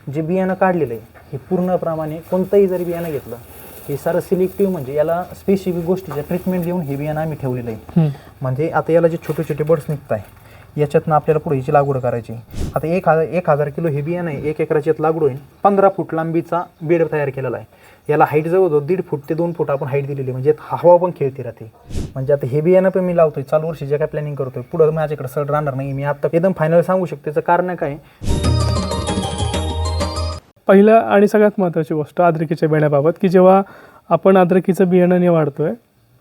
जे बियाणं काढलेलं आहे हे पूर्णप्रमाणे कोणतंही जरी बियाणं घेतलं हे सारं सिलेक्टिव्ह, म्हणजे याला स्पेसिफिक गोष्टीचं ट्रीटमेंट देऊन हे बियाणं आम्ही ठेवलेलं आहे. म्हणजे आता याला जे छोटे छोटे बर्ड्स निघत आहे याच्यातनं आपल्याला पुढे हिची लागवड करायची. आता 1000 किलो हे बियाणं आहे, 1 एकराची यात लागवड होईल. 15 फूट लांबीचा बेड तयार केलेला आहे. याला हाईट जवळ 1.5 फूट ते 2 फूट आपण हाईट दिलेली, म्हणजे हवा पण खेळती राहते. म्हणजे आता हे बियाणं पण मी लावतोय चालू वर्षी जे काय प्लॅनिंग करतोय पुढं माझ्याकडे सड राहणार नाही. मी आता एकदम फायनल सांगू शकतो. त्याचं कारण काय, पहिलं आणि सगळ्यात महत्त्वाची गोष्ट अद्रकीच्या बेण्याबाबत, की जेव्हा आपण अद्रकीचं बियाणं निवडतोय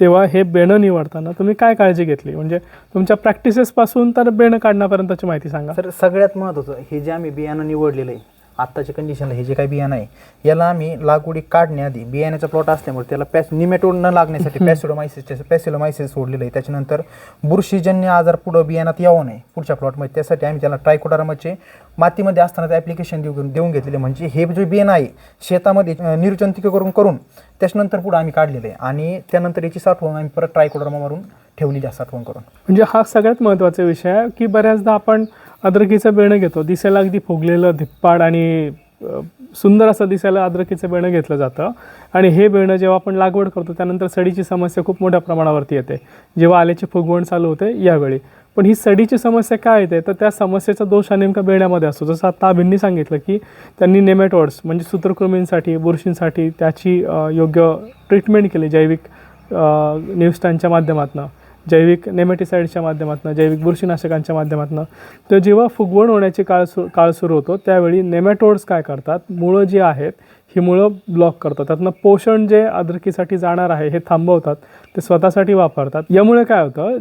तेव्हा हे बेणं निवडताना तुम्ही काय काळजी घेतली, म्हणजे तुमच्या प्रॅक्टिसेसपासून तर बेणं काढण्यापर्यंतची माहिती सांगा. तर सगळ्यात महत्त्वाचं हे जे आम्ही बियाणं निवडलेलं आहे आत्ताच्या कंडिशनला, हे जे काही बियाणं आहे याला आम्ही लागवडी काढण्याआधी बियाण्याचा प्लॉट असल्यामुळे त्याला निमेटोड न लागण्यासाठी पॅसिलोमायसिस सोडलेलं आहे. त्याच्यानंतर बुरशीजन्य आजार पुढं बियाणात यावं नाही पुढच्या प्लॉटमध्ये, त्यासाठी आम्ही त्याला ट्रायकोडर्माचे मातीमध्ये असताना ॲप्लिकेशन देऊन घेतलेले. म्हणजे हे जे बियाणं आहे शेतामध्ये निर्जंतुकीकरण करून त्याच्यानंतर पुढं आम्ही काढलेलं आहे आणि त्यानंतर याची साठवण आम्ही परत ट्रायकोडर्मा मारून ठेवलेली आहे साठवण करून. म्हणजे हा सगळ्यात महत्त्वाचा विषय आहे, की बऱ्याचदा आपण अद्रकीचं बेणं घेतो, दिसायला अगदी फुगलेलं धिप्पाड आणि सुंदर असं दिसायला अद्रकीचं बेणं घेतलं जातं आणि हे बेणं जेव्हा आपण लागवड करतो त्यानंतर सडीची समस्या खूप मोठ्या प्रमाणावरती येते जेव्हा आल्याची फुगवण चालू होते यावेळी. पण ही सडीची समस्या काय येते तर त्या समस्येचा दोष हा नेमका बेण्यामध्ये असतो. जसं आता अभिंनी सांगितलं की त्यांनी नेमॅटोड्स म्हणजे सूत्रकृमींसाठी बुरशींसाठी त्याची योग्य ट्रीटमेंट केली जैविक निविष्ठांच्या माध्यमातून, जैविक नेमॅटिसाईडच्या माध्यमातून, जैविक बुरशीनाशकांच्या माध्यमातून. तर जेव्हा फुगवण होण्याची काळ सुरू होतो त्यावेळी नेमॅटोड्स काय करतात, मुळं जी आहेत ही मुळं ब्लॉक करतात, त्यातनं पोषण जे अद्रकीसाठी जाणार आहे हे थांबवतात, ते स्वतःसाठी वापरतात. यामुळे काय होतं,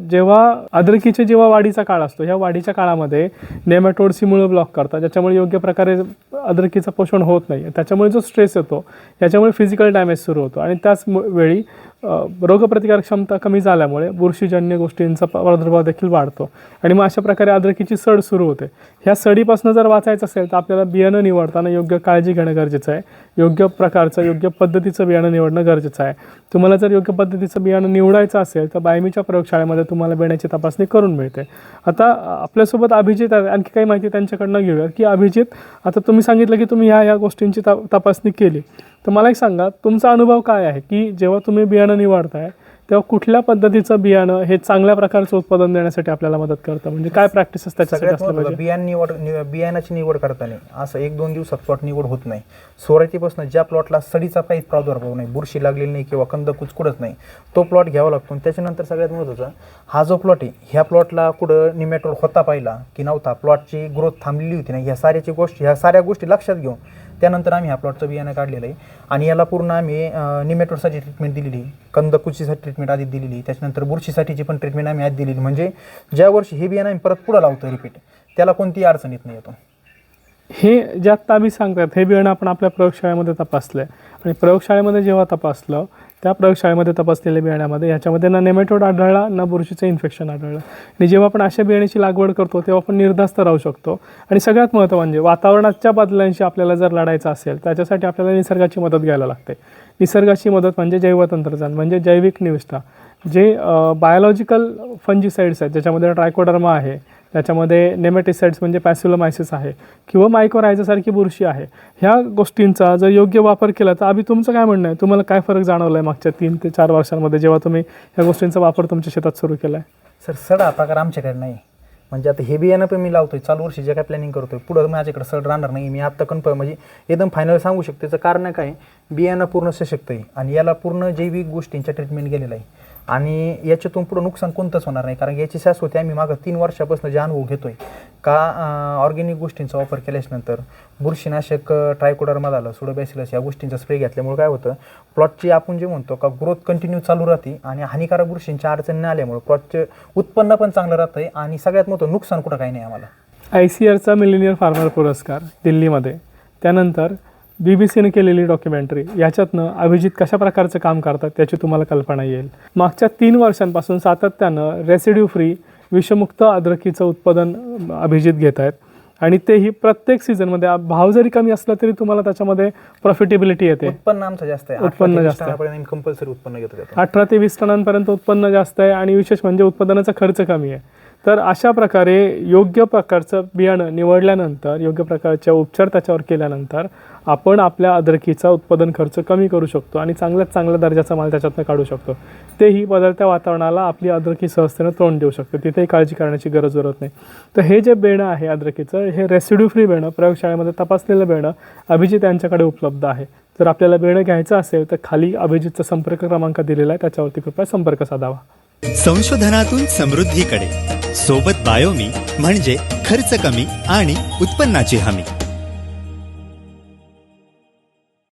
जेव्हा वाढीचा काळ असतो ह्या वाढीच्या काळामध्ये नेमॅटोड्स ही मुळं ब्लॉक करतात, ज्याच्यामुळे योग्य प्रकारे अद्रकीचं पोषण होत नाही. त्याच्यामुळे जो स्ट्रेस येतो याच्यामुळे फिजिकल डॅमेज सुरू होतो आणि त्याच वेळी रोगप्रतिकारक क्षमता कमी झाल्यामुळे बुरशीजन्य गोष्टींचा प्रादुर्भाव देखील वाढतो आणि मग अशा प्रकारे अद्रकीची सड सुरू होते. ह्या सडीपासून जर वाचायचं असेल तर आपल्याला बियाणं निवडताना योग्य काळजी घेणं गरजेचं आहे. योग्य प्रकारचं योग्य पद्धतीचं बियाणं निवडणं गरजेचं आहे. तुम्हाला जर योग्य पद्धतीचं बियाणं निवडायचं असेल तर बायमीच्या प्रयोगशाळेमध्ये तुम्हाला बेण्याची तपासणी करून मिळते. आता आपल्यासोबत अभिजित आहे, आणखी काही माहिती त्यांच्याकडनं घेऊया. की अभिजित, आता तुम्ही सांगितलं की तुम्ही ह्या गोष्टींची तपासणी केली, तर मला एक सांगा तुमचा अनुभव काय आहे की जेव्हा तुम्ही बियाणं निवडताय तेव्हा कुठल्या पद्धतीचं बियाणं हे चांगल्या प्रकारचं उत्पादन देण्यासाठी आपल्याला मदत करतं, म्हणजे काय प्रॅक्टिसेस त्याच्यासाठी असलं पाहिजे? बियाणाची निवड करताना असं 1-2 दिवसात प्लॉट निवड होत नाही. सुरुवातीपासून ज्या प्लॉटला सडीचा काही प्रादुर्भाव नाही, बुरशी लागलेली नाही किंवा कंद कुचकुडत नाही तो प्लॉट घ्यावा लागतो. त्याच्यानंतर सगळ्यात महत्त्वाचं हा जो प्लॉट आहे ह्या प्लॉटला कुठं निमॅटोड होता पाहिला की नव्हता, प्लॉटची ग्रोथ थांबलेली होती नाही, ह्या साऱ्या गोष्टी लक्षात घेऊन त्यानंतर आम्ही ह्या प्लॉटचं बियाणं काढलेलं आहे आणि याला पूर्ण आम्ही निमॅटोडसाठी ट्रीटमेंट दिलेली, कंदकुचीसाठी ट्रीटमेंट आधी दिलेली, त्याच्यानंतर बुरशीसाठीची पण ट्रीटमेंट आम्ही आधी दिलेली. म्हणजे ज्या वर्षी हे बियाणं आम्ही परत पुढं लावतो रिपीट त्याला कोणतीही अडचण येत नाही. येतो हे ज्या ताबी सांगतात हे बियाणं आपण आपल्या प्रयोगशाळेमध्ये तपासलं आहे आणि प्रयोगशाळेमध्ये जेव्हा तपासलं त्या प्रयोगशाळेमध्ये तपासलेल्या बियाण्यामध्ये ह्याच्यामध्ये ना नेमॅटोड आढळला ना बुरशीचं इन्फेक्शन आढळलं. आणि जेव्हा आपण अशा बियाण्याची लागवड करतो तेव्हा आपण निर्धास्त राहू शकतो. आणि सगळ्यात महत्त्व म्हणजे वातावरणाच्या बदलांशी आपल्याला जर लढायचं असेल त्याच्यासाठी आपल्याला निसर्गाची मदत घ्यायला लागते. निसर्गाची मदत म्हणजे जैवतंत्रज्ञान, म्हणजे जैविक निविष्ठा, जे बायोलॉजिकल फंजिसाइड्स आहेत ज्याच्यामध्ये ट्रायकोडर्मा आहे, त्याच्यामध्ये नेमॅटिसाइड्स म्हणजे पॅसिलोमायसिस आहे किंवा मायकोरायझासारखी बुरशी आहे. ह्या गोष्टींचा जर योग्य वापर केला तर अभि तुमचं काय म्हणणं आहे, तुम्हाला काय फरक जाणवला आहे मागच्या 3 ते 4 वर्षांमध्ये जेव्हा तुम्ही ह्या गोष्टींचा वापर तुमच्या शेतात सुरू केला आहे? सर सडा प्रकार आमच्याकडे नाही. म्हणजे आता हे बियाणं पण मी लावतोय चालू वर्षी जे काय प्लॅनिंग करतोय पुढं माझ्याकडे सड राहणार नाही. मी आत्ता कन्फर्म म्हणजे एकदम फायनल सांगू शकतो. त्याचं कारण काय, बियाणं पूर्ण सशक्त आहे आणि याला पूर्ण जैविक गोष्टींच्या ट्रीटमेंट गेलेलं आहे आणि याच्यातून पुढं नुकसान कोणतंच होणार नाही. कारण याची शाश्वती आम्ही मागं 3 वर्षापासून जे अनुभव घेतोय का ऑर्गॅनिक गोष्टींचा वापर केल्याच्यानंतर बुरशीनाशक ट्रायकोडर्मा झालं, सुडोबॅसिलस या गोष्टींचा स्प्रे घेतल्यामुळे काय होतं, प्लॉटची आपण जे म्हणतो का ग्रोथ कंटिन्यू चालू राहते आणि हानिकारक बुरशींच्या अडचणी न आल्यामुळे प्लॉटचं उत्पन्न पण चांगलं राहतं आहे आणि सगळ्यात मोठं नुकसान कुठं काही नाही आम्हाला. ICARचा मिलेनियर फार्मर पुरस्कार दिल्लीमध्ये, त्यानंतर BBC केलेली डॉक्युमेंटरी, याच्यातनं अभिजित कशा प्रकारचं काम करतात त्याची तुम्हाला कल्पना येईल. मागच्या 3 वर्षांपासून सातत्यानं रेसिड्यू फ्री विषमुक्त अद्रकीचं उत्पादन अभिजित घेत आहेत आणि तेही प्रत्येक सीझनमध्ये भाव जरी कमी असला तरी तुम्हाला त्याच्यामध्ये प्रॉफिटेबिलिटी येते. उत्पन्न आमचं जास्त आहे, उत्पन्न जास्त आहे, कंपल्सरी उत्पन्न घेतो. 18 ते 20 टनांपर्यंत उत्पन्न जास्त आहे आणि विशेष म्हणजे उत्पादनाचा खर्च कमी आहे. तर अशा प्रकारे योग्य प्रकारचं बियाणं निवडल्यानंतर, योग्य प्रकारचे उपचार त्याच्यावर केल्यानंतर आपण आपल्या अद्रकीचा उत्पादन खर्च कमी करू शकतो आणि चांगल्यात चांगल्या दर्जाचा माल त्याच्यातनं काढू शकतो. तेही बदलत्या वातावरणाला आपली अद्रकी सहजतेनं तोंड देऊ शकते, तिथेही काळजी करण्याची गरज उरत नाही. तर हे जे बेणं आहे अद्रकीचं, हे रेसिड्यू फ्री बेणं, प्रयोगशाळेमध्ये तपासलेलं बेणं अभिजित यांच्याकडे उपलब्ध आहे. जर आपल्याला बेणं घ्यायचं असेल तर खाली अभिजितचा संपर्क क्रमांक दिलेला आहे, त्याच्यावरती कृपया संपर्क साधावा. संशोधनातून समृद्धीकडे सोबत बायोमी म्हणजे खर्च कमी आणि उत्पन्नाची हमी.